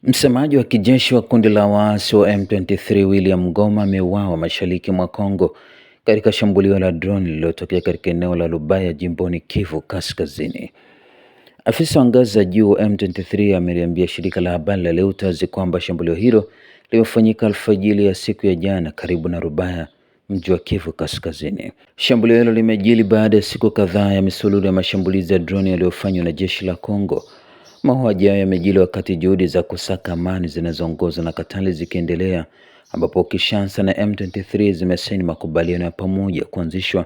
Msemaji wa kijeshi wa kundi la waasi wa M23 William Goma ameuawa mashariki mwa Kongo katika shambulio la drone lililotokea katika eneo la Lubaya jimboni Kivu Kaskazini. Afisa wa ngazi za juu wa M23 ameliambia shirika la habari la Reuters kwamba shambulio hilo limefanyika alfajiri ya siku ya jana karibu na Lubaya, mji wa Kivu Kaskazini. Shambulio hilo limejiri baada ya siku kadhaa ya misururu ya mashambulizi ya drone yaliyofanywa na jeshi la Kongo. Mauaji hayo yamejiri wakati juhudi za kusaka amani zinazoongozwa na Katari zikiendelea, ambapo Kinshasa na M23 zimesaini makubaliano ya pamoja kuanzishwa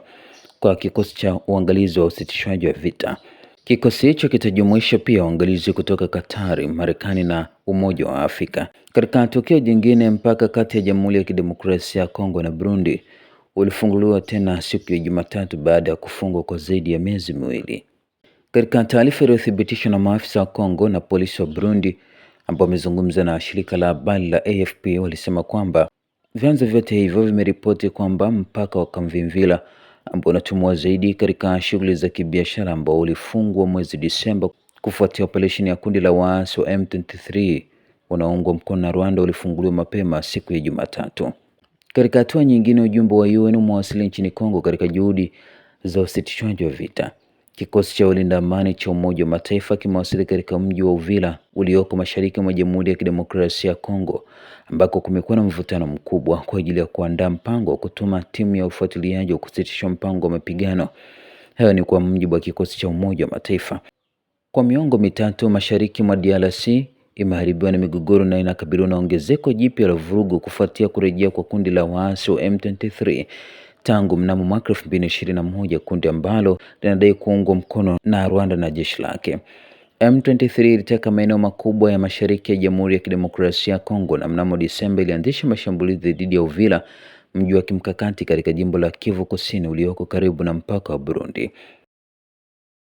kwa kikosi cha uangalizi wa usitishwaji wa vita. Kikosi hicho kitajumuisha pia uangalizi kutoka Katari, Marekani na Umoja wa Afrika. Katika tukio jingine, mpaka kati ya Jamhuri ya Kidemokrasia ya Kongo na Burundi ulifunguliwa tena siku ya Jumatatu baada ya kufungwa kwa zaidi ya miezi miwili. Katika taarifa iliyothibitishwa na maafisa wa Kongo na polisi wa Burundi ambao wamezungumza na shirika la habari la AFP, walisema kwamba vyanzo vyote hivyo vimeripoti kwamba mpaka wa Kavimvira ambao unatumwa zaidi katika shughuli za kibiashara ambao ulifungwa mwezi Disemba kufuatia operesheni ya kundi la waasi wa M23 unaoungwa mkono na Rwanda ulifunguliwa mapema siku ya Jumatatu. Katika hatua nyingine, ujumbe wa UN umewasili nchini Kongo katika juhudi za usitishwaji wa vita. Kikosi cha ulinda amani cha Umoja wa Mataifa kimewasili katika mji wa Uvira ulioko mashariki mwa Jamhuri ya Kidemokrasia ya Kongo, ambako kumekuwa na mvutano mkubwa kwa ajili ya kuandaa mpango wa kutuma timu ya ufuatiliaji wa kusitisha mpango wa mapigano. Hayo ni kwa mujibu wa kikosi cha Umoja wa Mataifa. Kwa miongo mitatu, mashariki mwa DRC imeharibiwa na migogoro na inakabiliwa na ongezeko jipya la vurugu kufuatia kurejea kwa kundi la waasi wa M23 tangu mnamo mwaka 2021, kundi ambalo linadai kuungwa mkono na Rwanda na jeshi lake. M23 iliteka maeneo makubwa ya mashariki ya Jamhuri ya Kidemokrasia ya Kongo na mnamo Disemba ilianzisha mashambulizi dhidi ya Uvira, mji wa kimkakati katika jimbo la Kivu Kusini ulioko karibu na mpaka wa Burundi.